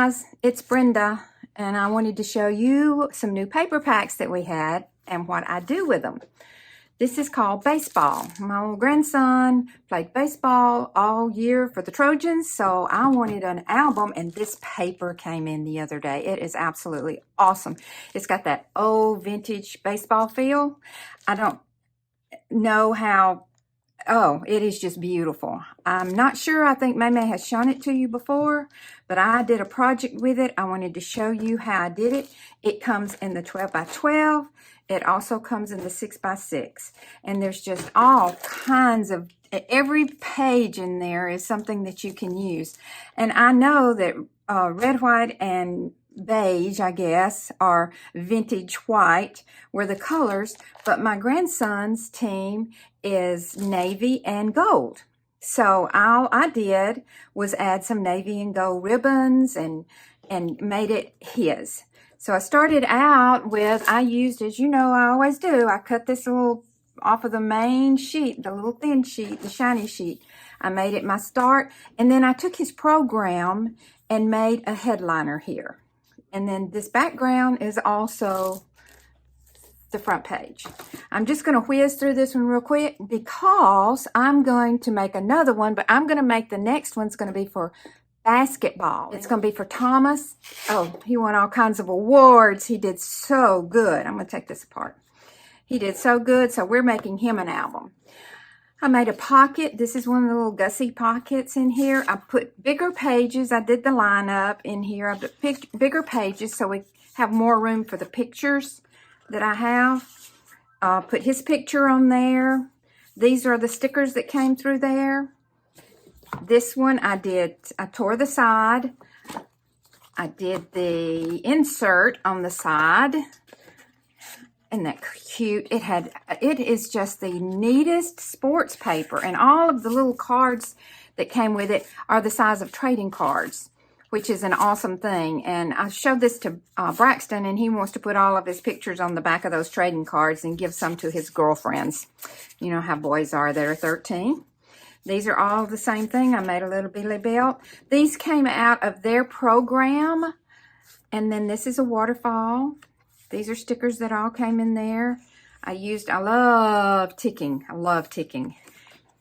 guys, it's Brenda, and I wanted to show you some new paper packs that we had and what I do with them. This is called baseball. My little grandson played baseball all year for the Trojans, so I wanted an album, and this paper came in the other day. It is absolutely awesome. It's got that old vintage baseball feel. I don't know how. Oh, it is just beautiful. I'm not sure. I think Maymay has shown it to you before, but I did a project with it. I wanted to show you how I did it. It comes in the 12 by 12. It also comes in the 6 by 6. And there's just all kinds of, every page in there is something that you can use. And I know that red, white, and beige, I guess, or vintage white were the colors, but my grandson's team is navy and gold. So all I did was add some navy and gold ribbons and made it his. So I started out with, I used, as you know, I always do, I cut this little off of the main sheet, the little thin sheet, the shiny sheet. I made it my start, and then I took his program and made a headliner here. And then this background is also the front page. I'm just going to whiz through this one real quick because I'm going to make another one, but I'm going to make the next one's going to be for basketball. It's going to be for Thomas. Oh, he won all kinds of awards. He did so good. I'm going to take this apart. He did so good, so we're making him an album. I made a pocket. This is one of the little Gussie pockets in here. I put bigger pages. I did the lineup in here. I put bigger pages so we have more room for the pictures that I have. Put his picture on there. These are the stickers that came through there. This one I tore the side. I did the insert on the side. Isn't that cute? It is just the neatest sports paper, and all of the little cards that came with it are the size of trading cards, which is an awesome thing. And I showed this to Braxton, and he wants to put all of his pictures on the back of those trading cards and give some to his girlfriends. You know how boys are that are 13. These are all the same thing. I made a little billy belt. These came out of their program, and then this is a waterfall. These are stickers that all came in there. I love ticking. I love ticking.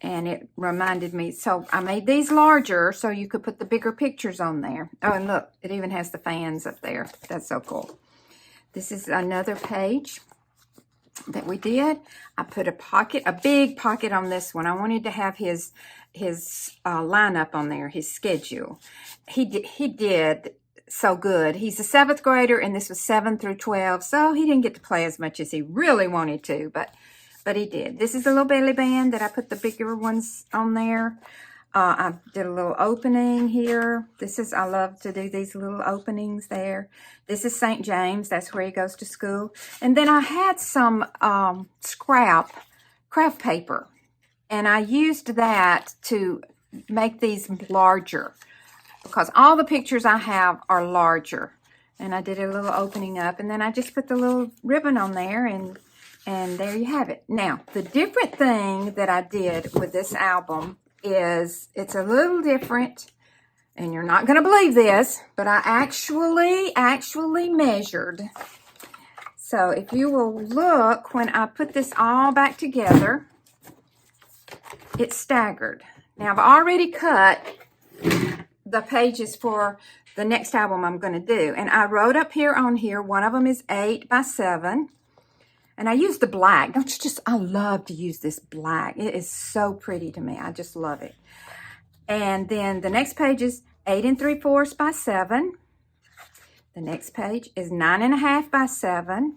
And it reminded me, so I made these larger so you could put the bigger pictures on there. Oh, and look, it even has the fans up there. That's so cool. This is another page that we did. I put a big pocket on this one. I wanted to have his lineup on there, his schedule. He did so good. He's a 7th grader, and this was 7 through 12, so he didn't get to play as much as he really wanted to, but he did. This is a little belly band that I put the bigger ones on there. I did a little opening here. I love to do these little openings there. This is St. James. That's where he goes to school. And then I had some scrap craft paper, and I used that to make these larger, because all the pictures I have are larger. And I did a little opening up, and then I just put the little ribbon on there, and there you have it. Now, the different thing that I did with this album is it's a little different, and you're not going to believe this, but I actually measured. So if you will look, when I put this all back together, it's staggered. Now, I've already cut the pages for the next album I'm going to do. And I wrote up here on here, one of them is 8 by 7. And I used the black. I love to use this black. It is so pretty to me. I just love it. And then the next page is 8 3/4 by 7. The next page is 9 1/2 by 7.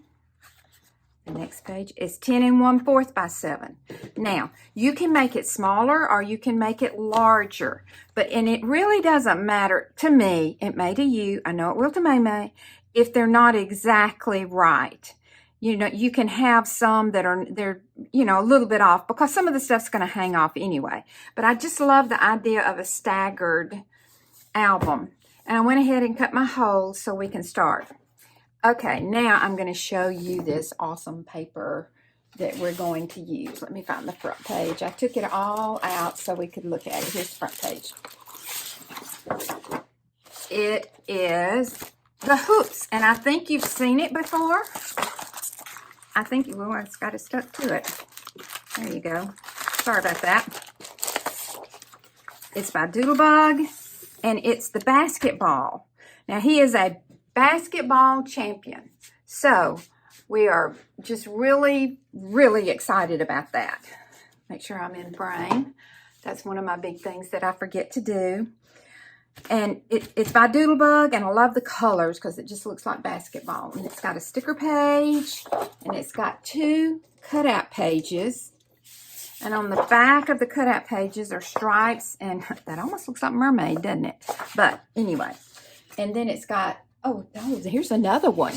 The next page is 10 1/4 by 7. Now, you can make it smaller or you can make it larger, and it really doesn't matter to me. It may to you. I know it will to Maymay if they're not exactly right. You know, you can have some they're a little bit off, because some of the stuff's going to hang off anyway. But I just love the idea of a staggered album. And I went ahead and cut my holes so we can start. Okay, now I'm going to show you this awesome paper that we're going to use. Let me find the front page. I took it all out so we could look at it. Here's the front page. it is the hoops. And I think you've seen it before. I think, well, it's got it stuck to it. There you go. Sorry about that. It's by Doodlebug, and it's the basketball. Now, he is a basketball champion. So, we are just really, really excited about that. Make sure I'm in frame. That's one of my big things that I forget to do. And it's by Doodlebug, and I love the colors because it just looks like basketball. And it's got a sticker page, and it's got 2 cutout pages. And on the back of the cutout pages are stripes, and that almost looks like mermaid, doesn't it? But anyway, and then it's got, oh, here's another one.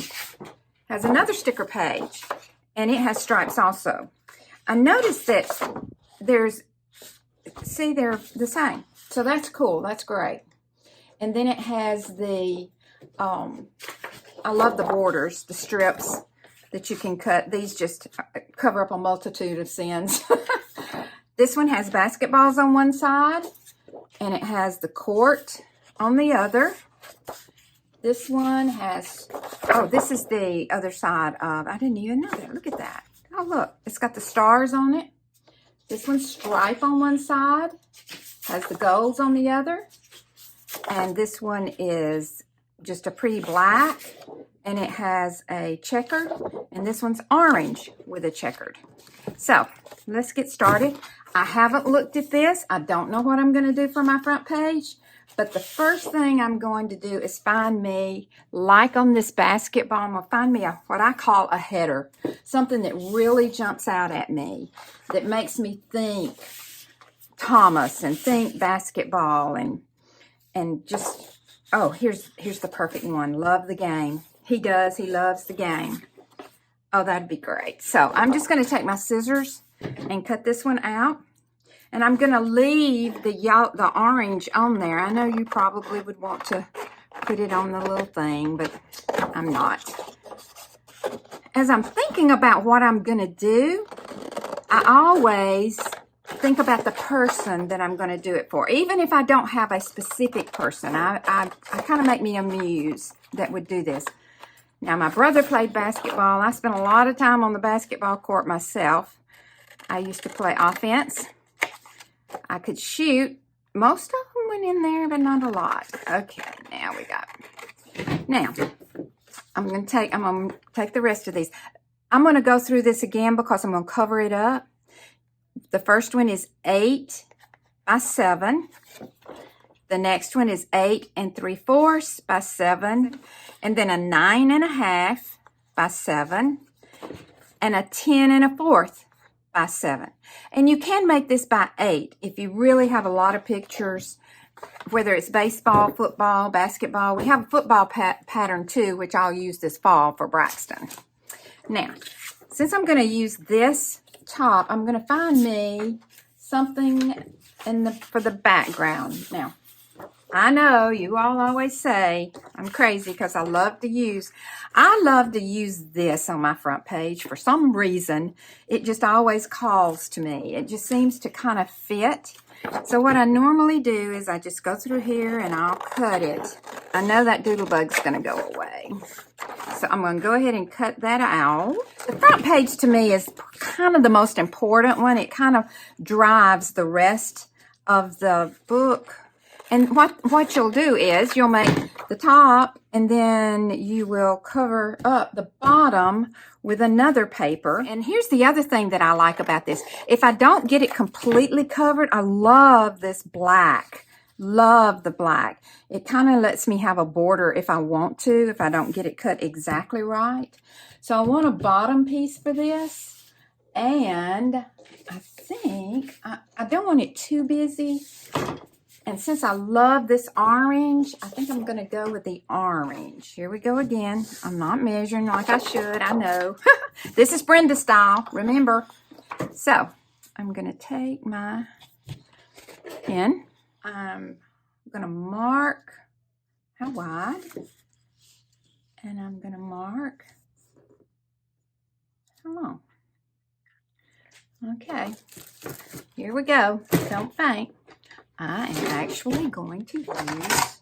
Has another sticker page, and it has stripes also. I noticed that there's, see, they're the same. So that's cool. That's great. And then it has the, I love the borders, the strips that you can cut. These just cover up a multitude of sins. This one has basketballs on one side, and it has the court on the other. This one has, oh, this is the other side of, I didn't even know that. Look at that. Oh, look, it's got the stars on it. This one's stripe on one side, has the golds on the other. And this one is just a pretty black, and it has a checkered, and this one's orange with a checkered. So let's get started. I haven't looked at this. I don't know what I'm going to do for my front page, but the first thing I'm going to do is find me, like on this basketball, I'm going to find me what I call a header, something that really jumps out at me, that makes me think Thomas and think basketball and just, oh, here's the perfect one. Love the game. He does. He loves the game. Oh, that'd be great. So I'm just going to take my scissors and cut this one out. And I'm going to leave the orange on there. I know you probably would want to put it on the little thing, but I'm not. As I'm thinking about what I'm going to do, I always think about the person that I'm going to do it for. Even if I don't have a specific person, I kind of make me a muse that would do this. Now, my brother played basketball. I spent a lot of time on the basketball court myself. I used to play offense. I could shoot. Most of them went in there, but not a lot. Okay, now we got. Now, I'm going to take the rest of these. I'm going to go through this again because I'm going to cover it up. The first one is 8 by 7. The next one is 8 3/4 by 7. And then a 9 1/2 by 7. And a 10 1/4 by 7. And you can make this by 8 if you really have a lot of pictures, whether it's baseball, football, basketball. We have a football pattern too, which I'll use this fall for Braxton. Now, since I'm going to use this top, I'm going to find me something for the background. Now, I know you all always say I'm crazy because I love to use this on my front page. For some reason, it just always calls to me. It just seems to kind of fit. So what I normally do is I just go through here and I'll cut it. I know that Doodlebug's going to go away. So I'm going to go ahead and cut that out. The front page to me is kind of the most important one. It kind of drives the rest of the book. And what you'll do is you'll make the top, and then you will cover up the bottom with another paper. And here's the other thing that I like about this. If I don't get it completely covered, I love this black. Love the black. It kind of lets me have a border if I want to, if I don't get it cut exactly right. So I want a bottom piece for this. And I think I don't want it too busy. And since I love this orange, I think I'm going to go with the orange. Here we go again. I'm not measuring like I should. I know. This is Brenda style, remember. So, I'm going to take my pen. I'm going to mark how wide. And I'm going to mark how long. Okay. Here we go. Don't faint. I am actually going to use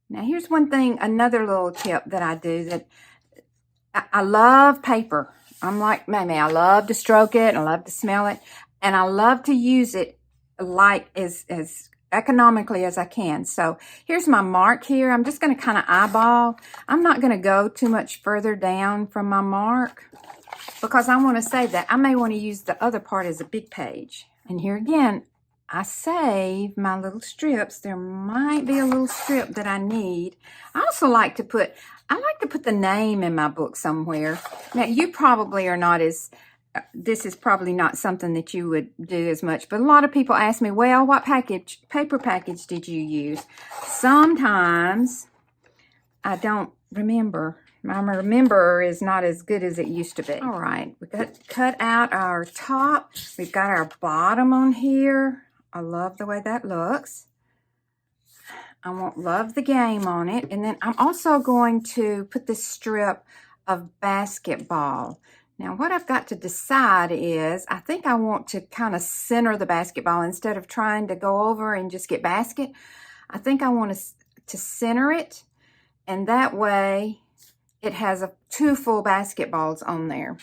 Now here's one thing, another little tip that I do that I love paper. I'm like Maymay. I love to stroke it. I love to smell it. And I love to use it like as economically as I can. So here's my mark here. I'm just going to kind of eyeball. I'm not going to go too much further down from my mark because I want to save that. I may want to use the other part as a big page. And here again, I save my little strips. There might be a little strip that I need. I also like to put, the name in my book somewhere. Now, you probably are not as, this is probably not something that you would do as much, but a lot of people ask me, well, what paper package did you use? Sometimes I don't remember. My remember is not as good as it used to be. All right, we got cut out our top. We've got our bottom on here. I love the way that looks. I won't love the game on it. And then I'm also going to put this strip of basketball. Now what I've got to decide is, I think I want to kind of center the basketball instead of trying to go over and just get basket. I think I want to center it, and that way it has two full basketballs on there.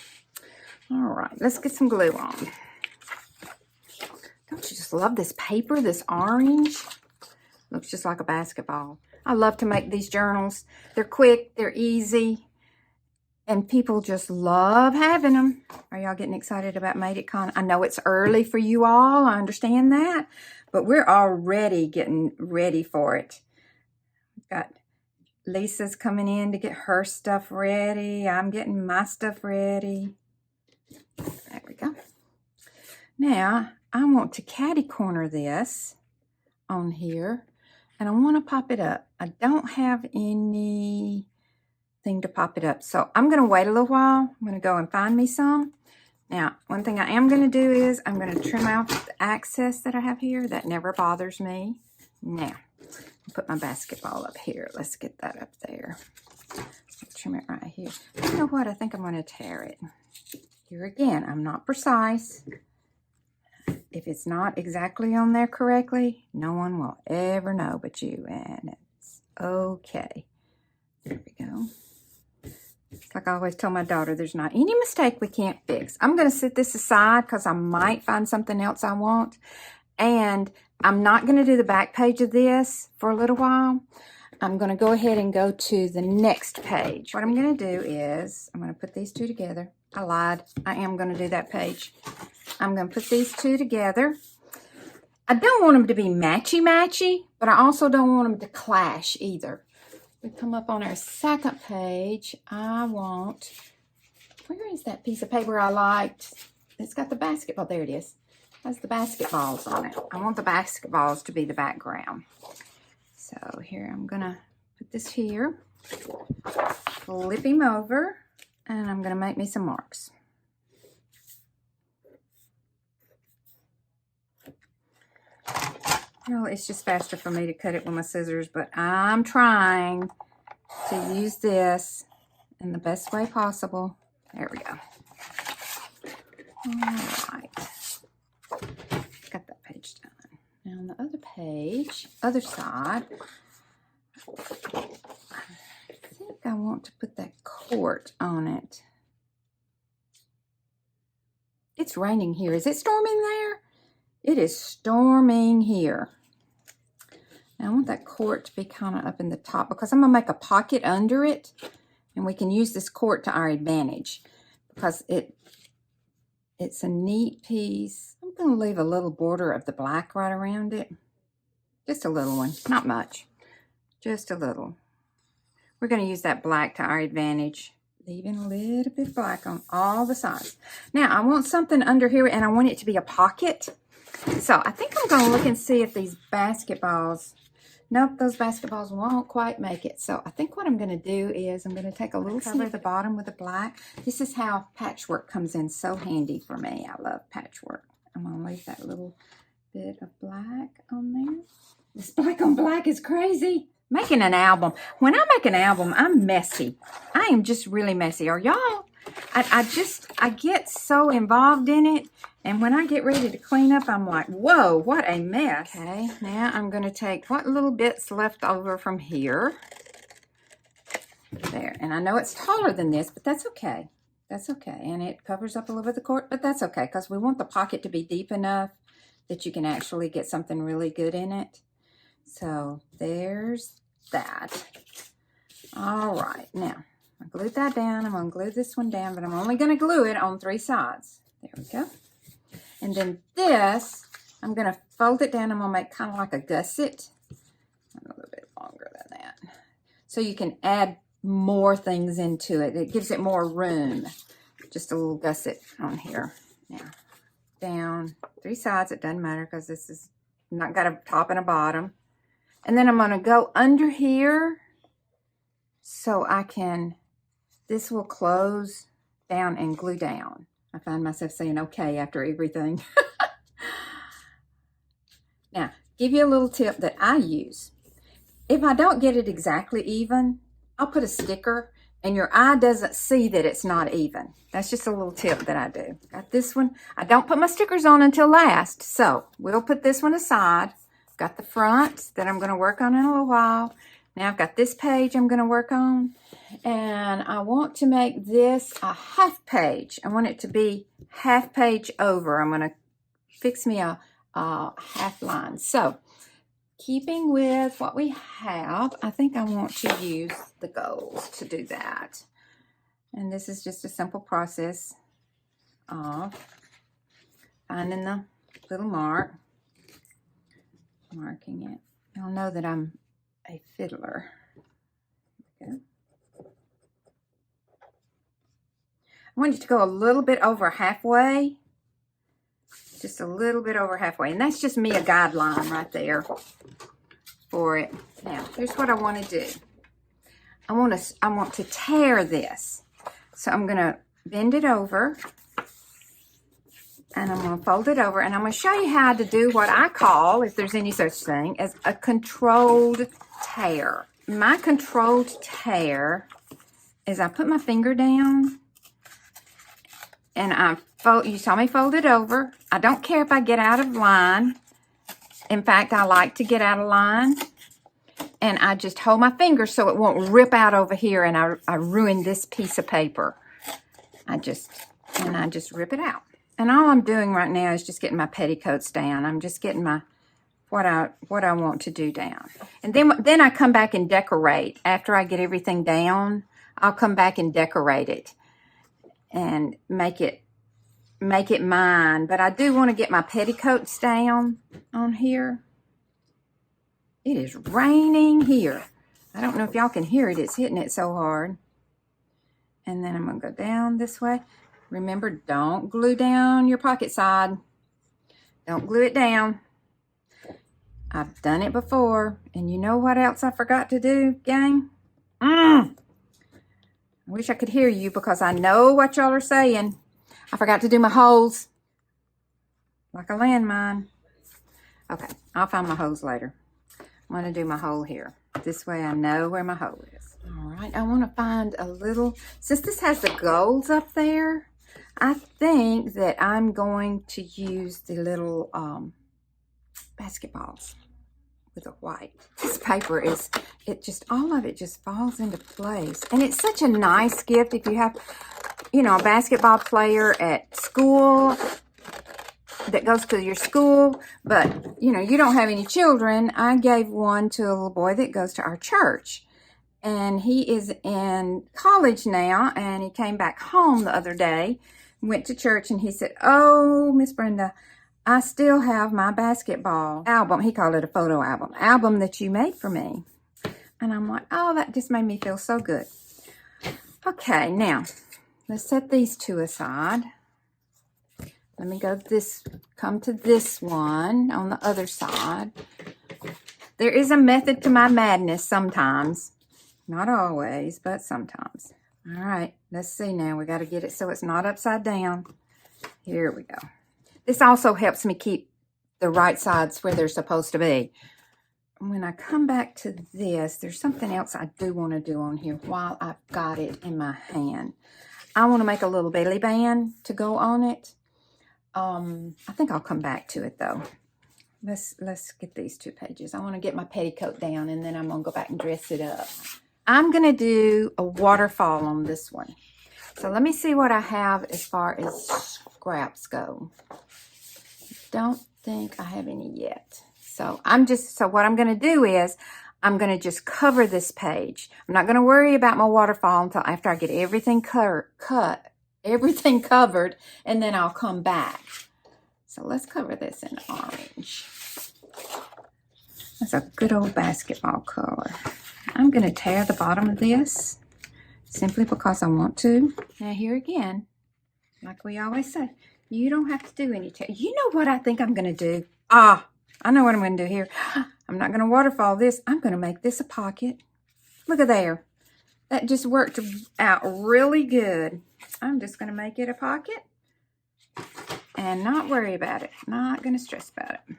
All right, let's get some glue on. Don't you just love this paper, this orange? Looks just like a basketball. I love to make these journals. They're quick, they're easy, and people just love having them. Are y'all getting excited about Made It Con? I know it's early for you all, I understand that, but we're already getting ready for it. We've got Lisa's coming in to get her stuff ready. I'm getting my stuff ready. There we go. Now, I want to catty corner this on here, and I want to pop it up. I don't have anything to pop it up, so I'm going to wait a little while. I'm going to go and find me some. Now, one thing I am going to do is I'm going to trim out the excess that I have here. That never bothers me. Now, I'll put my basketball up here. Let's get that up there. Trim it right here. You know what? I think I'm going to tear it. Here again, I'm not precise. If it's not exactly on there correctly, no one will ever know but you, and it's okay. There we go. It's like I always tell my daughter, there's not any mistake we can't fix. I'm going to set this aside because I might find something else I want, and I'm not going to do the back page of this for a little while. I'm going to go ahead and go to the next page. What I'm going to do is I'm going to put these two together. I lied. I am going to do that page. I'm going to put these two together. I don't want them to be matchy-matchy, but I also don't want them to clash either. We come up on our second page. I want, where is that piece of paper I liked? It's got the basketball. There it is. It has the basketballs on it. I want the basketballs to be the background. So here, I'm going to put this here, flip him over, and I'm going to make me some marks. Well, it's just faster for me to cut it with my scissors, but I'm trying to use this in the best way possible. There we go. All right. Got that page done. Now on the other page, other side, I think I want to put that quart on it. It's raining here. Is it storming there? It is storming here. Now I want that quart to be kind of up in the top because I'm going to make a pocket under it, and we can use this quart to our advantage because it's a neat piece. I'm going to leave a little border of the black right around it. Just a little one, not much, just a little. We're going to use that black to our advantage, leaving a little bit of black on all the sides. Now I want something under here, and I want it to be a pocket. So I think I'm going to look and see if these basketballs, nope, those basketballs won't quite make it. So I think what I'm going to do is I'm going to take a little cover at the bottom with the black. This is how patchwork comes in so handy for me. I love patchwork. I'm going to leave that little bit of black on there. This black on black is crazy. Making an album. When I make an album, I'm messy. I am just really messy. Are y'all? I get so involved in it, and when I get ready to clean up, I'm like, whoa, what a mess. Okay, now I'm going to take what little bits left over from here. There, and I know it's taller than this, but that's okay. That's okay, and it covers up a little bit of the cord, but that's okay, because we want the pocket to be deep enough that you can actually get something really good in it. So there's that. All right, now I glued that down. I'm going to glue this one down, but I'm only going to glue it on 3 sides. There we go. And then this, I'm going to fold it down. I'm going to make kind of like a gusset. A little bit longer than that. So you can add more things into it. It gives it more room. Just a little gusset on here. Now, down 3 sides. It doesn't matter because this is not got a top and a bottom. And then I'm going to go under here so I can, this will close down and glue down. I find myself saying okay after everything. Now, give you a little tip that I use. If I don't get it exactly even, I'll put a sticker and your eye doesn't see that it's not even. That's just a little tip that I do. Got this one. I don't put my stickers on until last, so we'll put this one aside. Got the front that I'm going to work on in a little while. Now I've got this page I'm going to work on, and I want to make this a half page. I want it to be half page over. I'm going to fix me a half line. So keeping with what we have, I think I want to use the golds to do that. And this is just a simple process of finding the little mark, marking it. You'll know that I'm a fiddler. Okay. I want you to go a little bit over halfway. Just a little bit over halfway. And that's just me, a guideline right there for it. Now, here's what I want to do. I want to tear this. So I'm going to bend it over. And I'm going to fold it over. And I'm going to show you how to do what I call, if there's any such thing, as a controlled tear. My controlled tear is I put my finger down and I fold. You saw me fold it over. I don't care if I get out of line. In fact, I like to get out of line. And I just hold my finger so it won't rip out over here and I ruin this piece of paper. I just rip it out. And all I'm doing right now is just getting my petticoats down. I'm just getting my what I want to do down. And then I come back and decorate. After I get everything down, I'll come back and decorate it and make it mine. But I do want to get my petticoats down on here. It is raining here. I don't know if y'all can hear it. It's hitting it so hard. And then I'm going to go down this way. Remember, don't glue down your pocket side. Don't glue it down. I've done it before. And you know what else I forgot to do, gang? I wish I could hear you because I know what y'all are saying. I forgot to do my holes. Like a landmine. Okay, I'll find my holes later. I'm going to do my hole here. This way I know where my hole is. All right, I want to find a little, since this has the golds up there, I think that I'm going to use the little basketballs with the white. This paper is, all of it just falls into place. And it's such a nice gift if you have, you know, a basketball player at school that goes to your school, but, you know, you don't have any children. I gave one to a little boy that goes to our church. And he is in college now, and he came back home the other day, went to church, and he said, "Oh, Miss Brenda, I still have my basketball album." He called it a photo album that you made for me. And I'm like, oh, that just made me feel so good. Okay, now, let's set these two aside. Let me come to this one on the other side. There is a method to my madness sometimes. Not always, but sometimes. All right, let's see now. We got to get it so it's not upside down. Here we go. This also helps me keep the right sides where they're supposed to be. When I come back to this, there's something else I do want to do on here while I've got it in my hand. I want to make a little belly band to go on it. I think I'll come back to it though. Let's get these 2 pages. I want to get my petticoat down and then I'm going to go back and dress it up. I'm going to do a waterfall on this one. So let me see what I have as far as scraps go. Don't think I have any yet. So what I'm going to do is I'm going to just cover this page. I'm not going to worry about my waterfall until after I get everything everything covered, and then I'll come back. So let's cover this in orange. That's a good old basketball color. I'm going to tear the bottom of this simply because I want to. Now here again, like we always say, you don't have to do any tear. You know what I think I'm going to do? I know what I'm going to do here. I'm not going to waterfall this. I'm going to make this a pocket. Look at there. That just worked out really good. I'm just going to make it a pocket and not worry about it. Not going to stress about it.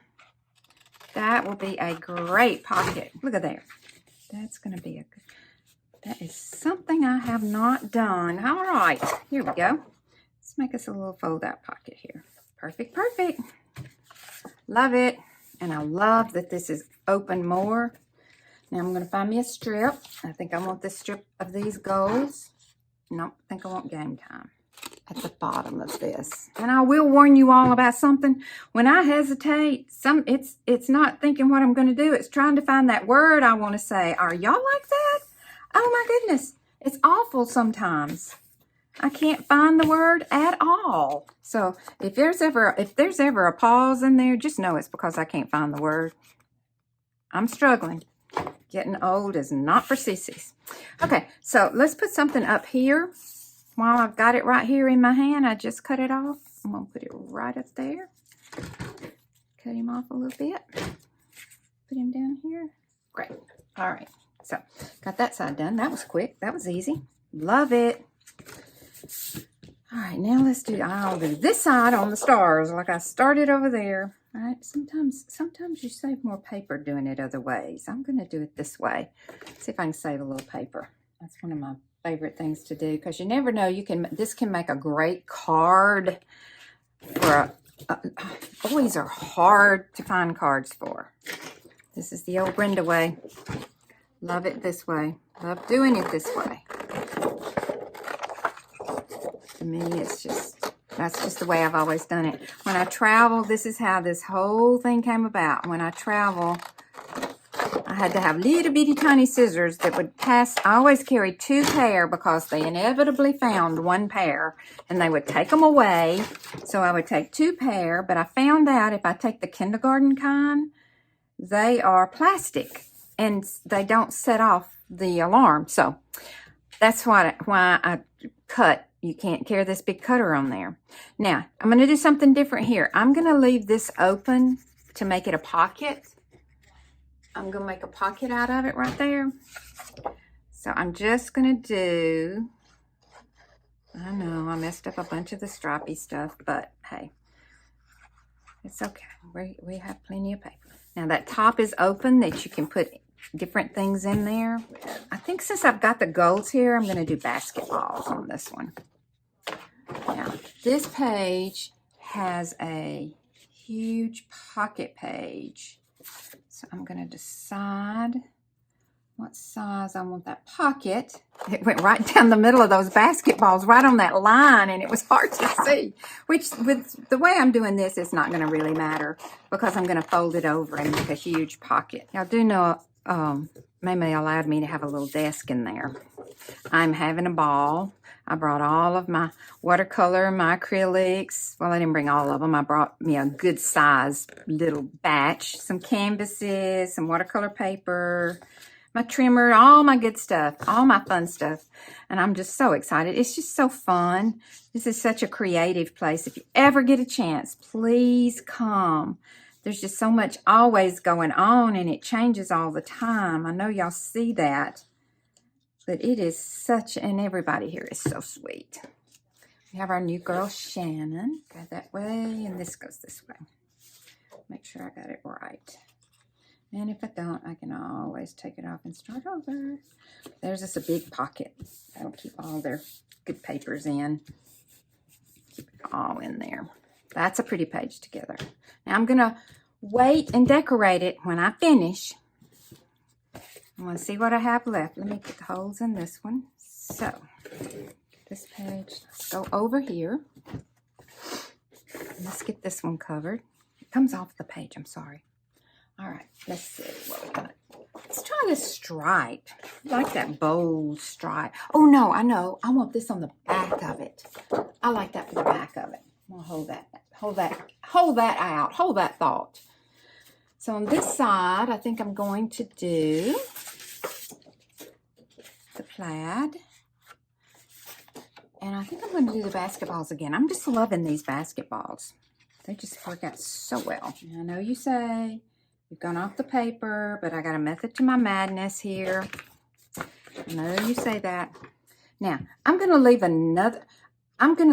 That will be a great pocket. Look at there. That's going to be a good. That is something I have not done. All right. Here we go. Let's make us a little fold-out pocket here. Perfect, perfect. Love it. And I love that this is open more. Now I'm going to find me a strip. I think I want this strip of these golds. Nope, I think I want Game Time at the bottom of this. And I will warn you all about something. When I hesitate, it's not thinking what I'm going to do. It's trying to find that word I want to say. Are y'all like that? Oh my goodness. It's awful sometimes. I can't find the word at all. So if there's ever a pause in there, just know it's because I can't find the word. I'm struggling. Getting old is not for sissies. Okay, so let's put something up here. While I've got it right here in my hand, I just cut it off. I'm going to put it right up there. Cut him off a little bit. Put him down here. Great. All right. So, got that side done. That was quick. That was easy. Love it. All right, now I'll do this side on the stars like I started over there. All right, sometimes you save more paper doing it other ways. I'm going to do it this way. See if I can save a little paper. That's one of my favorite things to do because you never know. This can make a great card for boys are hard to find cards for. This is the old Brenda way. Love it this way. Love doing it this way. To me, that's just the way I've always done it. When I travel, this is how this whole thing came about. When I travel, I had to have little bitty tiny scissors that would pass. I always carried 2 pair because they inevitably found 1 pair and they would take them away. So I would take 2 pair, but I found out if I take the kindergarten kind, they are plastic and they don't set off the alarm. So that's why I cut. You can't carry this big cutter on there. Now, I'm going to do something different here. I'm going to leave this open to make it a pocket. I'm going to make a pocket out of it right there. So I'm just going to do, I know I messed up a bunch of the stripy stuff, but hey, it's okay. We have plenty of paper. Now that top is open that you can put different things in there. I think since I've got the golds here, I'm going to do basketballs on this one. Now, this page has a huge pocket page. So I'm going to decide what size I want that pocket. It went right down the middle of those basketballs, right on that line, and it was hard to see. Which, with the way I'm doing this, it's not going to really matter because I'm going to fold it over and make a huge pocket. Now, I do know Maymay allowed me to have a little desk in there. I'm having a ball. I brought all of my watercolor, my acrylics. Well, I didn't bring all of them. I brought me a good size little batch, some canvases, some watercolor paper, my trimmer, all my good stuff, all my fun stuff. And I'm just so excited. It's just so fun. This is such a creative place. If you ever get a chance, please come. There's just so much always going on and it changes all the time. I know y'all see that. But it is such, and everybody here is so sweet. We have our new girl, Shannon. Go that way, and this goes this way. Make sure I got it right. And if I don't, I can always take it off and start over. There's just a big pocket. That'll keep all their good papers in. Keep it all in there. That's a pretty page together. Now I'm going to wait and decorate it when I finish. I want to see what I have left. Let me put the holes in this one. So, this page, let's go over here. Let's get this one covered. It comes off the page, I'm sorry. All right, let's see what we got. Let's try this stripe. I like that bold stripe. Oh no, I know. I want this on the back of it. I like that for the back of it. I'm gonna hold that out. Hold that thought. So on this side, I think I'm going to do the plaid. And I think I'm going to do the basketballs again. I'm just loving these basketballs. They just work out so well. I know you say you've gone off the paper, but I got a method to my madness here. I know you say that. Now, I'm going to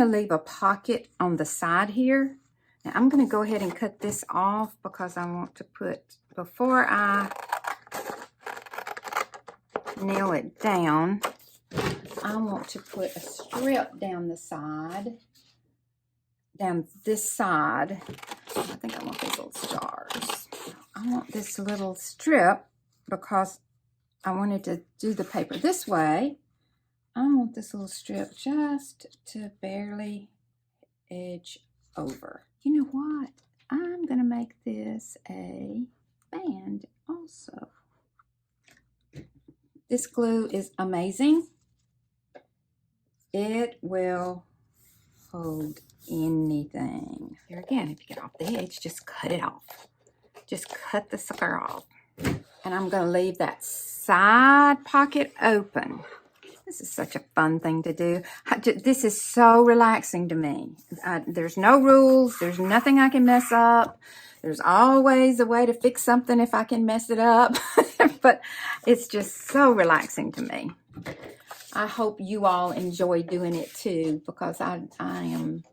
leave a pocket on the side here. Now, I'm going to go ahead and cut this off because I want to put, before I nail it down, I want to put a strip down the side, down this side. I think I want these little stars. I want this little strip because I wanted to do the paper this way. I want this little strip just to barely edge over. You know what? I'm going to make this a band also. This glue is amazing. It will hold anything. Here again, if you get off the edge, just cut it off. Just cut the sucker off. And I'm going to leave that side pocket open. This is such a fun thing to do. This is so relaxing to me. There's no rules. There's nothing I can mess up. There's always a way to fix something if I can mess it up. But it's just so relaxing to me. I hope you all enjoy doing it too, because I am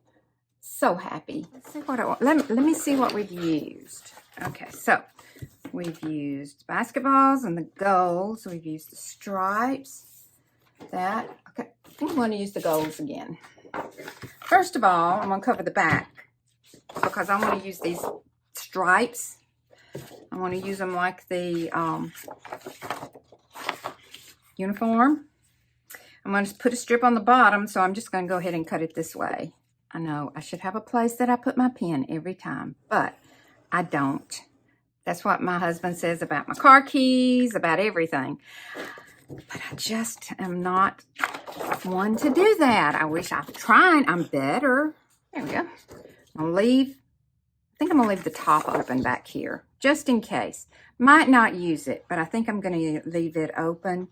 so happy. Let's see what I want. Let me see what we've used. Okay, so we've used basketballs and the golds. We've used the stripes. Okay, I think I'm going to use the golds again. First of all, I'm going to cover the back because I want to use these stripes. I want to use them like the uniform. I'm going to put a strip on the bottom, so I'm just going to go ahead and cut it this way. I know I should have a place that I put my pen every time, but I don't. That's what my husband says about my car keys, about everything. But I just am not one to do that. I wish I'd tried. I'm better. There we go. I think I'm going to leave the top open back here, just in case. Might not use it, but I think I'm going to leave it open.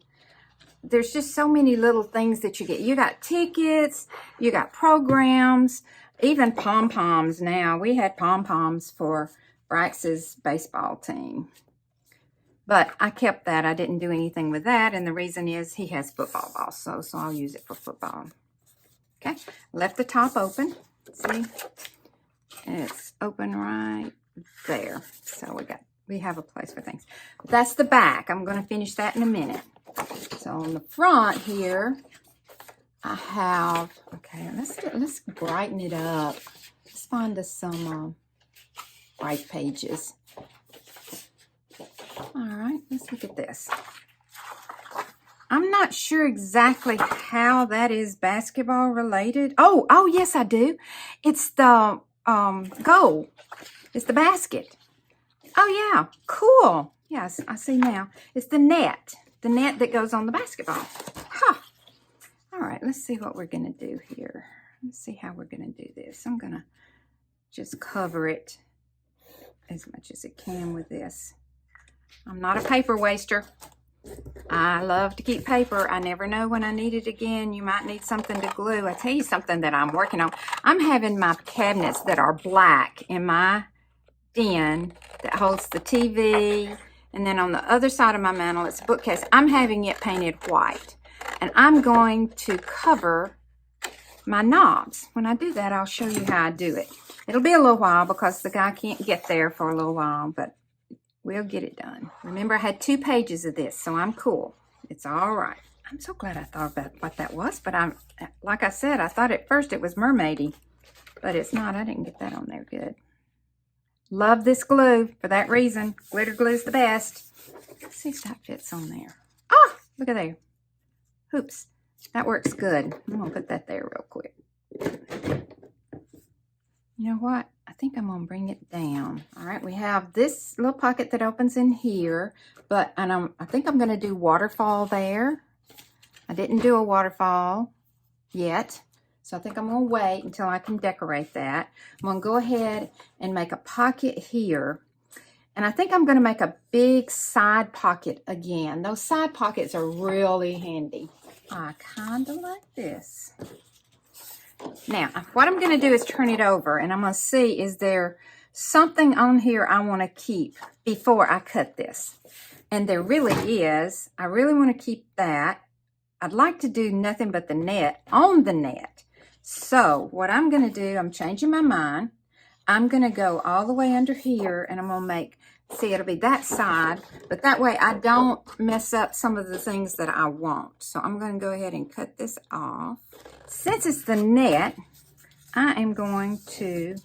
There's just so many little things that you get. You got tickets, you got programs, even pom-poms now. We had pom-poms for Brax's baseball team. But I kept that. I didn't do anything with that. And the reason is he has football also, so I'll use it for football. Okay, left the top open. See? It's open right there. So we have a place for things. That's the back. I'm going to finish that in a minute. So on the front here, I have, okay, let's brighten it up. Let's find us some bright pages. All right, let's look at this. I'm not sure exactly how that is basketball related. Oh, yes, I do. It's the goal. It's the basket. Oh, yeah, cool. Yes, I see now. It's the net. The net that goes on the basketball. Huh. All right, let's see what we're going to do here. Let's see how we're going to do this. I'm going to just cover it as much as it can with this. I'm not a paper waster. I love to keep paper. I never know when I need it again. You might need something to glue. I tell you something that I'm working on. I'm having my cabinets that are black in my den that holds the TV. And then on the other side of my mantle, it's a bookcase. I'm having it painted white. And I'm going to cover my knobs. When I do that, I'll show you how I do it. It'll be a little while because the guy can't get there for a little while. But We'll get it done. Remember, I had 2 pages of this, so I'm cool. It's all right. I'm so glad I thought about what that was, but like I said, I thought at first it was mermaidy, but it's not. I didn't get that on there good. Love this glue for that reason. Glitter glue is the best. Let's see if that fits on there. Oh, look at there. Oops, that works good. I'm gonna put that there real quick. You know what? I think I'm gonna bring it down. All right, we have this little pocket that opens in here, but I think I'm gonna do waterfall there. I didn't do a waterfall yet, so I think I'm gonna wait until I can decorate that. I'm gonna go ahead and make a pocket here, and I think I'm gonna make a big side pocket again. Those side pockets are really handy. I kinda like this. Now, what I'm going to do is turn it over, and I'm going to see, is there something on here I want to keep before I cut this? And there really is. I really want to keep that. I'd like to do nothing but the net on the net. So what I'm going to do, I'm changing my mind. I'm going to go all the way under here, and I'm going to make, see, it'll be that side, but that way I don't mess up some of the things that I want. So I'm going to go ahead and cut this off. Since it's the net, I am going to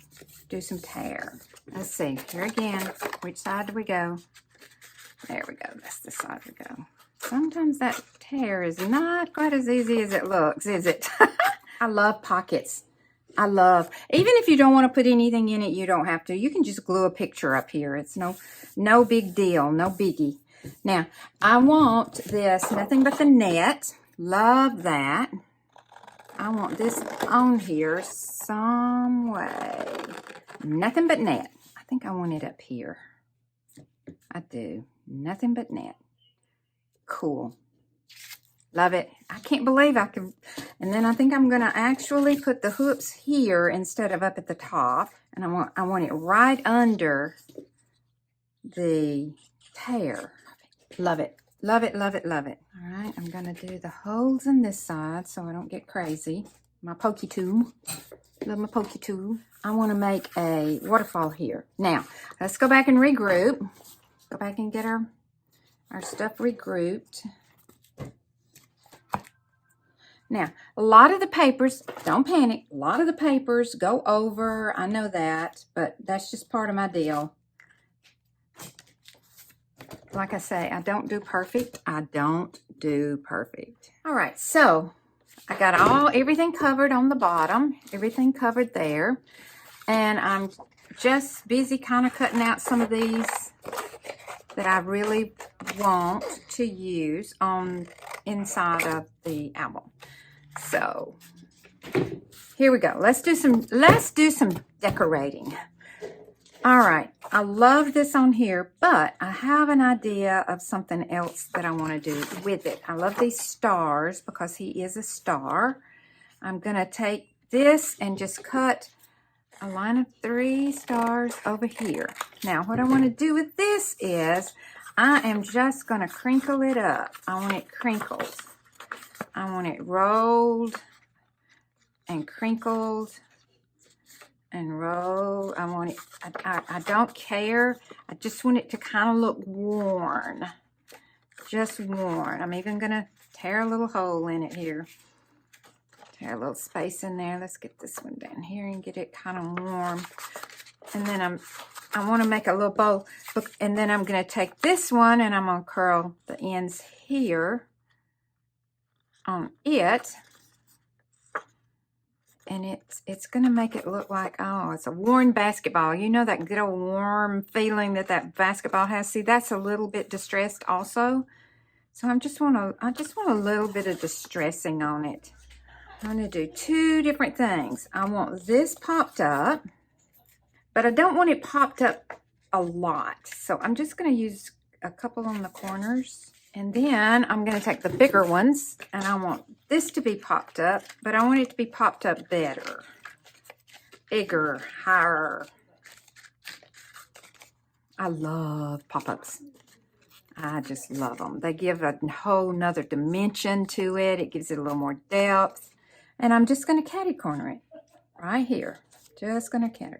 do some tear. Let's see, here again, which side do we go? There we go, that's the side we go. Sometimes that tear is not quite as easy as it looks, is it? I love pockets. I love, even if you don't want to put anything in it, you don't have to. You can just glue a picture up here. It's no big deal, no biggie. Now, I want this, nothing but the net. Love that. I want this on here some way. Nothing but net. I think I want it up here. I do. Nothing but net. Cool. Love it. I can't believe I can. And then I think I'm going to actually put the hoops here instead of up at the top. And I want it right under the tear. Love it. Love it, love it, love it. All right, I'm going to do the holes in this side so I don't get crazy. My pokey tool. Love my pokey tool. I want to make a waterfall here. Now, let's go back and regroup. Go back and get our stuff regrouped. Now, a lot of the papers, don't panic, a lot of the papers go over. I know that, but that's just part of my deal. Like I say, I don't do perfect. I don't do perfect. All right, so I got everything covered on the bottom, everything covered there. And I'm just busy kind of cutting out some of these that I really want to use on inside of the album. So here we go. Let's do some decorating. All right, I love this on here, but I have an idea of something else that I want to do with it. I love these stars because he is a star. I'm going to take this and just cut a line of 3 stars over here. Now, what I want to do with this is I am just going to crinkle it up. I want it crinkled. I want it rolled and crinkled and roll. I want it, I don't care. I just want it to kind of look worn. Just worn. I'm even going to tear a little hole in it here. Tear a little space in there. Let's get this one down here and get it kind of warm. And then I want to make a little bow. Look, and then I'm going to take this one and I'm going to curl the ends here on it. And it's going to make it look like, oh, it's a worn basketball. You know that good old warm feeling that basketball has? See, that's a little bit distressed also. So I just want a little bit of distressing on it. I'm going to do 2 different things. I want this popped up, but I don't want it popped up a lot. So I'm just going to use a couple on the corners. And then I'm going to take the bigger ones, and I want this to be popped up, but I want it to be popped up better. Bigger, higher. I love pop-ups. I just love them. They give a whole nother dimension to it. It gives it a little more depth. And I'm just going to catty corner it right here. Just going to catty.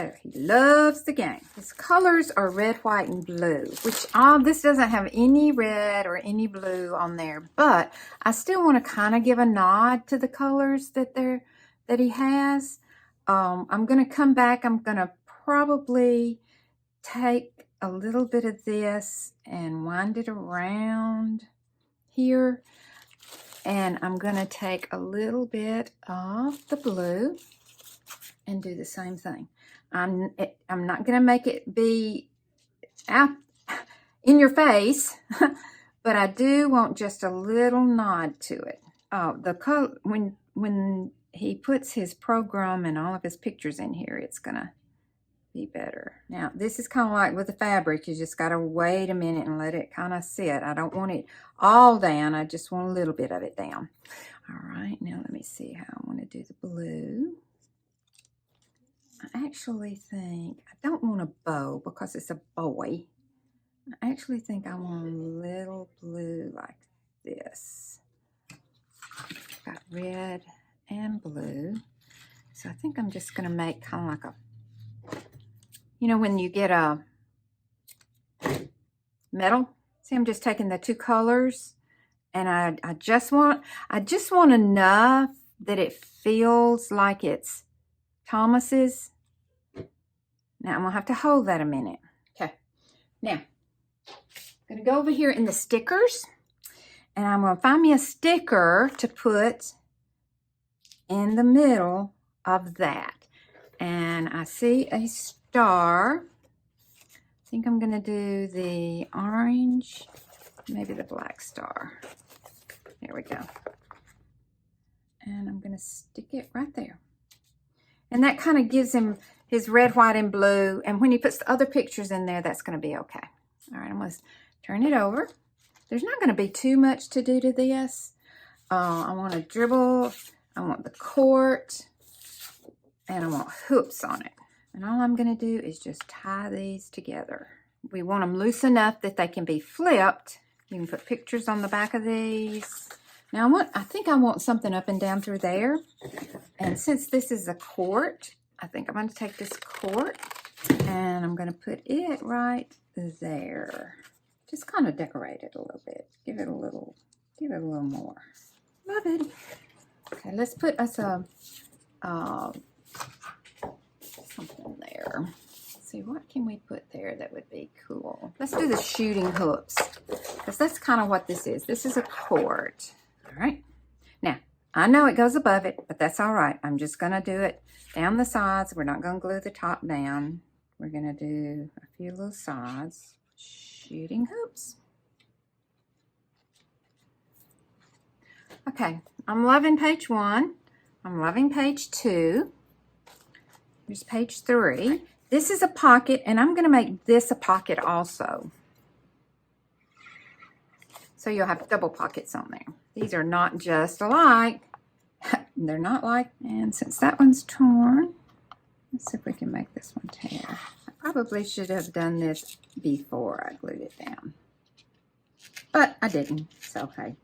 tell you, he loves the game. His colors are red, white, and blue, which this doesn't have any red or any blue on there, but I still want to kind of give a nod to the colors that he has. I'm going to come back. I'm going to probably take a little bit of this and wind it around here. And I'm going to take a little bit of the blue and do the same thing. I'm not going to make it be out in your face, but I do want just a little nod to it. The color, when he puts his program and all of his pictures in here, it's going to be better. Now, this is kind of like with the fabric. You just got to wait a minute and let it kind of sit. I don't want it all down. I just want a little bit of it down. All right, now let me see how I want to do the blue. I actually think, I don't want a bow because it's a boy. I actually think I want a little blue like this. Got red and blue. So I think I'm just going to make kind of like a, you know, when you get a metal, see, I'm just taking the two colors, and I just want enough that it feels like it's Thomas's. Now I'm gonna have to hold that a minute. Okay, now I'm gonna go over here in the stickers, and I'm gonna find me a sticker to put in the middle of that. And I see a star. I think I'm going to do the orange, maybe the black star. There we go. And I'm going to stick it right there. And that kind of gives him his red, white, and blue. And when he puts the other pictures in there, that's going to be okay. All right, I'm going to turn it over. There's not going to be too much to do to this. I want a dribble. I want the court. And I want hoops on it. And all I'm going to do is just tie these together. We want them loose enough that they can be flipped. You can put pictures on the back of these. Now I think I want something up and down through there. And since this is a court, I think I'm going to take this court and I'm going to put it right there. Just kind of decorate it a little bit. Give it a little more. Love it. Okay, let's put us a something there. Let's see, what can we put there that would be cool? Let's do the shooting hooks, because that's kind of what this is. This is a court. All right. Now, I know it goes above it, but that's all right. I'm just going to do it down the sides. We're not going to glue the top down. We're going to do a few little sides. Shooting hoops. Okay, I'm loving page 1. I'm loving page 2. Here's page 3. This is a pocket, and I'm going to make this a pocket also. So you'll have double pockets on there. These are not just alike. They're not like, and since that one's torn, let's see if we can make this one tear. I probably should have done this before I glued it down. But I didn't, so hey.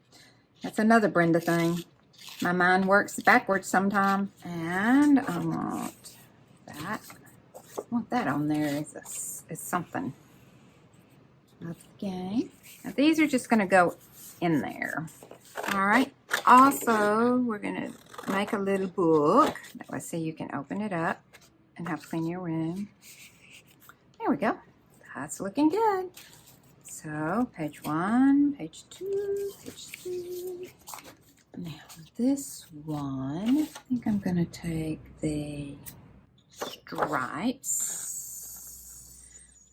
That's another Brenda thing. My mind works backwards sometimes. And I want that. I want that on there as something. Okay. Now these are just going to go in there. All right. Also, we're going to make a little book. That way, so you can open it up and have plenty of room. There we go. That's looking good. So, page 1, page 2, page 3. Now, this one, I think I'm going to take the stripes.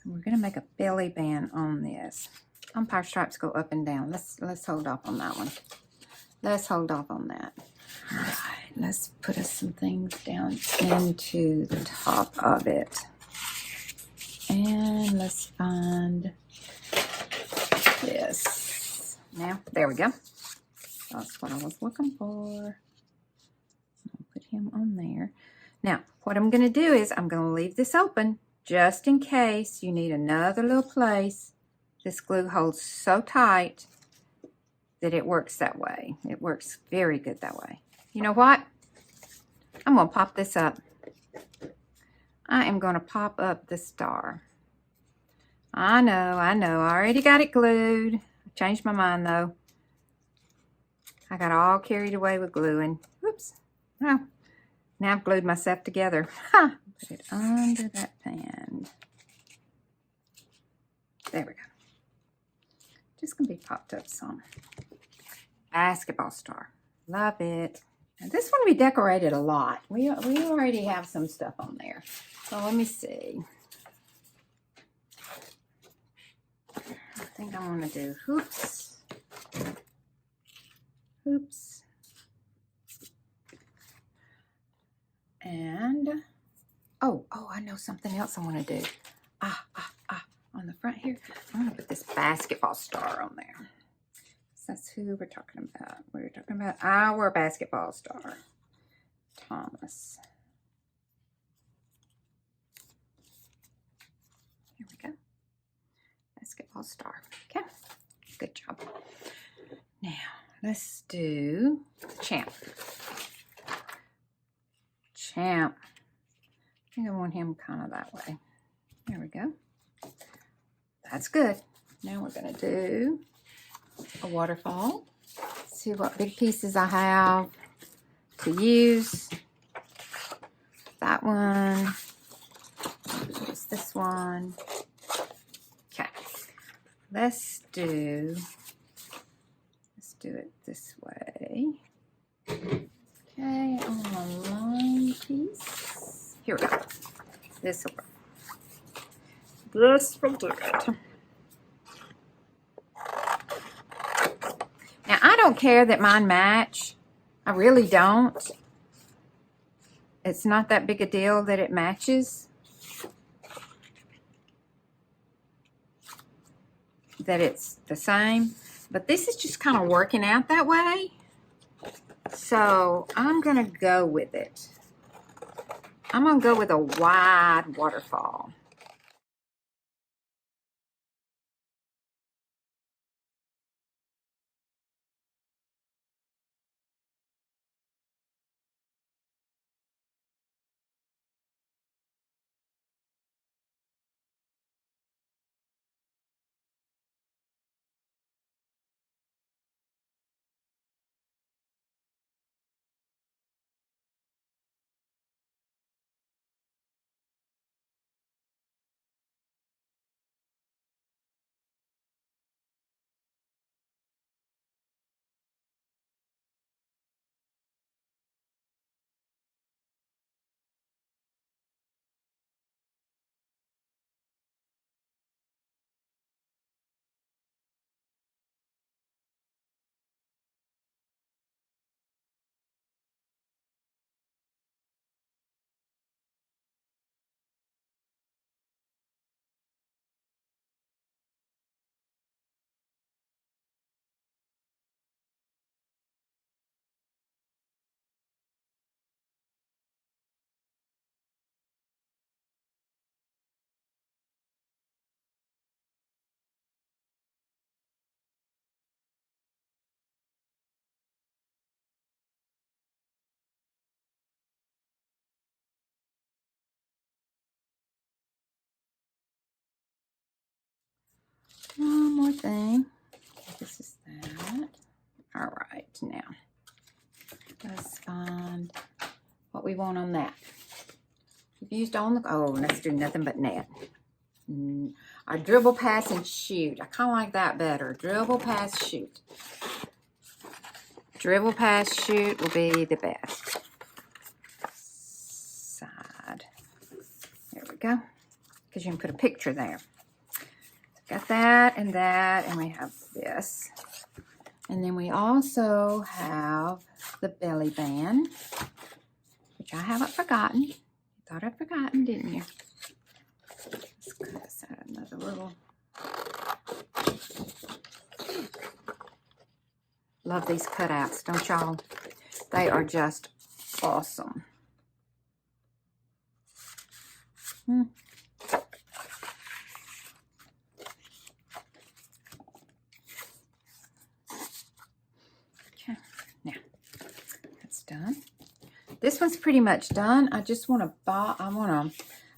And we're going to make a belly band on this. Umpire stripes go up and down. Let's hold off on that one. Let's hold off on that. All right, let's put us some things down into the top of it. And let's find this. Now, there we go. That's what I was looking for. I'll put him on there. Now, what I'm going to do is I'm going to leave this open just in case you need another little place. This glue holds so tight that it works that way. It works very good that way. You know what? I'm going to pop this up. I am going to pop up the star. I know, I already got it glued. I changed my mind though. I got all carried away with gluing. Whoops. Oh, now I've glued myself together. Ha! Put it under that pan. There we go. Just going to be popped up some. Basketball star. Love it. And this one we decorated a lot. We already have some stuff on there. So let me see. I think I want to do hoops. Hoops. And, oh, I know something else I want to do. On the front here, I'm going to put this basketball star on there. That's who we're talking about. We're talking about our basketball star, Thomas. Here we go. Basketball star. Okay, good job. Now, let's do Champ. Champ. I think I want him kind of that way. There we go. That's good. Now we're going to do a waterfall. See what big pieces I have to use. That one. Use this one. Okay. Let's do it this way. Okay, on a line piece. Here we go. This will work. This will do it. Now, I don't care that mine match. I really don't. It's not that big a deal that it matches. That it's the same. But this is just kind of working out that way. So, I'm going to go with it. I'm going to go with a wide waterfall. One more thing. Okay, this is that. All right, now let's find what we want on that. We've used on the, oh, let's do nothing but net. Our dribble, pass, and shoot. I kind of like that better. Dribble, pass, shoot. Dribble, pass, shoot will be the best. Side. There we go. Because you can put a picture there. Got that, and we have this. And then we also have the belly band, which I haven't forgotten. You thought I'd forgotten, didn't you? Let's cut this out another little. Love these cutouts, don't y'all? They are just awesome. Okay, now that's done. This one's pretty much done. I just want to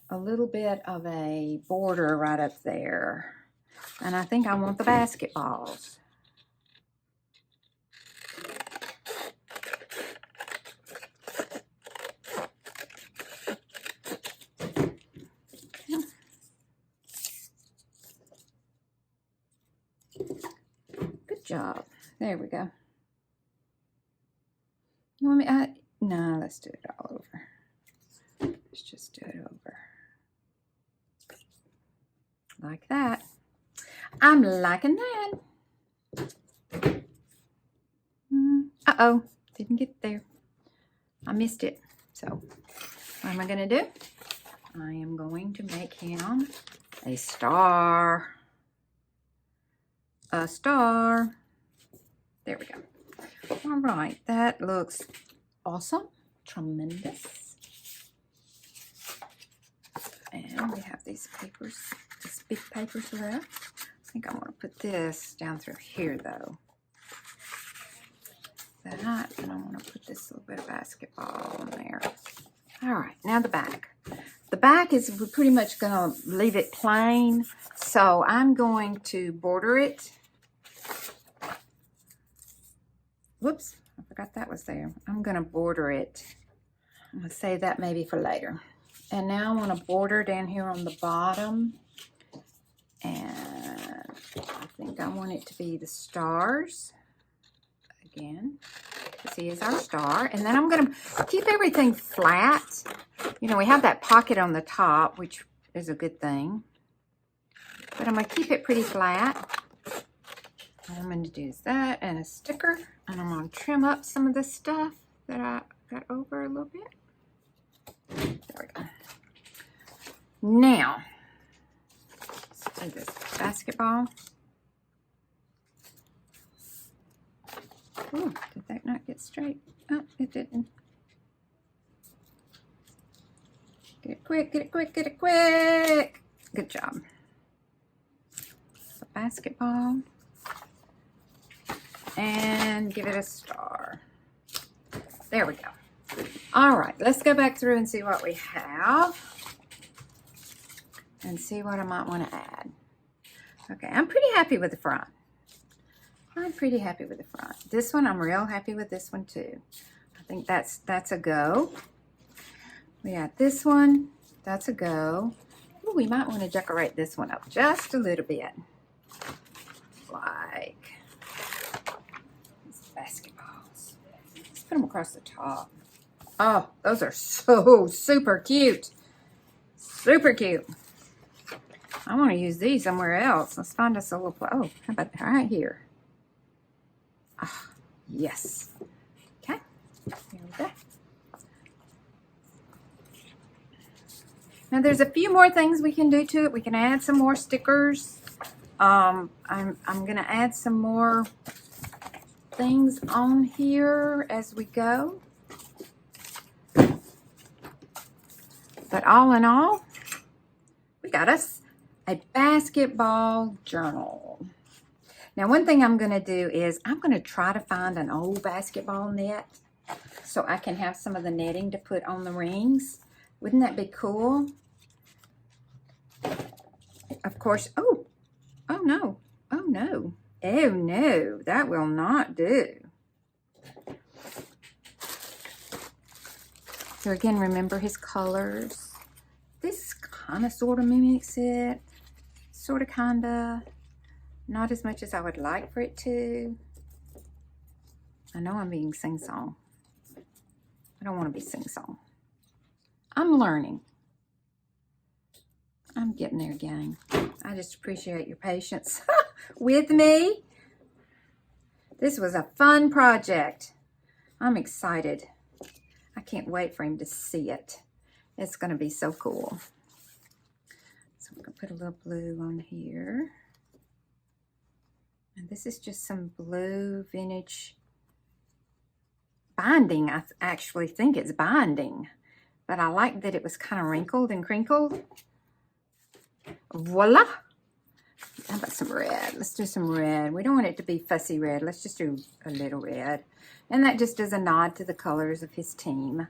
a little bit of a border right up there. And I think I want the basketballs. Good job. There we go. You want me? No, let's do it all over. Let's just do it over. Like that. I'm liking that. Uh-oh, didn't get there. I missed it. So, what am I going to do? I am going to make him a star. A star. There we go. All right, that looks awesome. Tremendous. And we have these papers, these big papers left. I think I want to put this down through here, though. That, and I want to put this little bit of basketball on there. All right, now the back. The back is, we're pretty much going to leave it plain, so I'm going to border it. Whoops, I forgot that was there. I'm going to border it. I'm going to save that maybe for later. And now I want to border down here on the bottom. And I think I want it to be the stars. Again, because he is our star. And then I'm going to keep everything flat. You know, we have that pocket on the top, which is a good thing. But I'm going to keep it pretty flat. What I'm going to do is that and a sticker. And I'm going to trim up some of this stuff that I got over a little bit. There we go. Now, let's do this basketball. Ooh, did that not get straight? Oh, it didn't. Get it quick, get it quick, get it quick. Good job. The basketball. And give it a star. There we go. All right, let's go back through and see what we have. And see what I might want to add. Okay, I'm pretty happy with the front. I'm pretty happy with the front. This one, I'm real happy with this one too. I think that's a go. We got this one. That's a go. Ooh, we might want to decorate this one up just a little bit. Like these basketballs. Let's put them across the top. Oh, those are so super cute. Super cute. I want to use these somewhere else. Let's find us a little place. Oh, how about right here? Ah, yes. Okay. Here we go. Now there's a few more things we can do to it. We can add some more stickers. I'm gonna add some more things on here as we go. But all in all, we got us a basketball journal. Now, one thing I'm going to do is I'm going to try to find an old basketball net so I can have some of the netting to put on the rings. Wouldn't that be cool? Of course, oh no, oh no, oh no, that will not do. So again, remember his colors. This kind of sort of mimics it. Sort of, kind of. Not as much as I would like for it to. I know I'm being sing-song. I don't want to be sing-song. I'm learning. I'm getting there, gang. I just appreciate your patience with me. This was a fun project. I'm excited. I can't wait for him to see it. It's going to be so cool. So I'm going to put a little blue on here. And this is just some blue vintage binding. I actually think it's binding. But I like that it was kind of wrinkled and crinkled. Voila! How about some red? Let's do some red. We don't want it to be fussy red. Let's just do a little red. And that just is a nod to the colors of his team.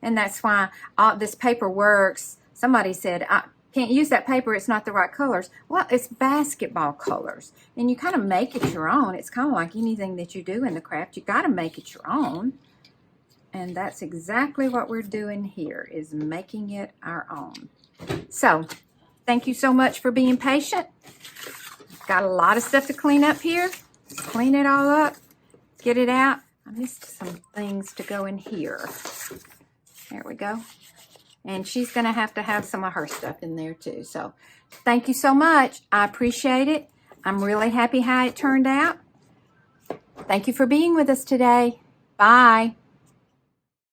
And that's why this paper works somebody said, I can't use that paper, it's not the right colors. Well, it's basketball colors, and you kind of make it your own. It's kind of like anything that you do in the craft. You got to make it your own, and that's exactly what we're doing here, is making it our own. So thank you so much for being patient. Got a lot of stuff to clean up here. Clean it all up, get it out. I missed some things to go in here. There we go. And she's going to have some of her stuff in there too. So thank you so much. I appreciate it. I'm really happy how it turned out. Thank you for being with us today. Bye.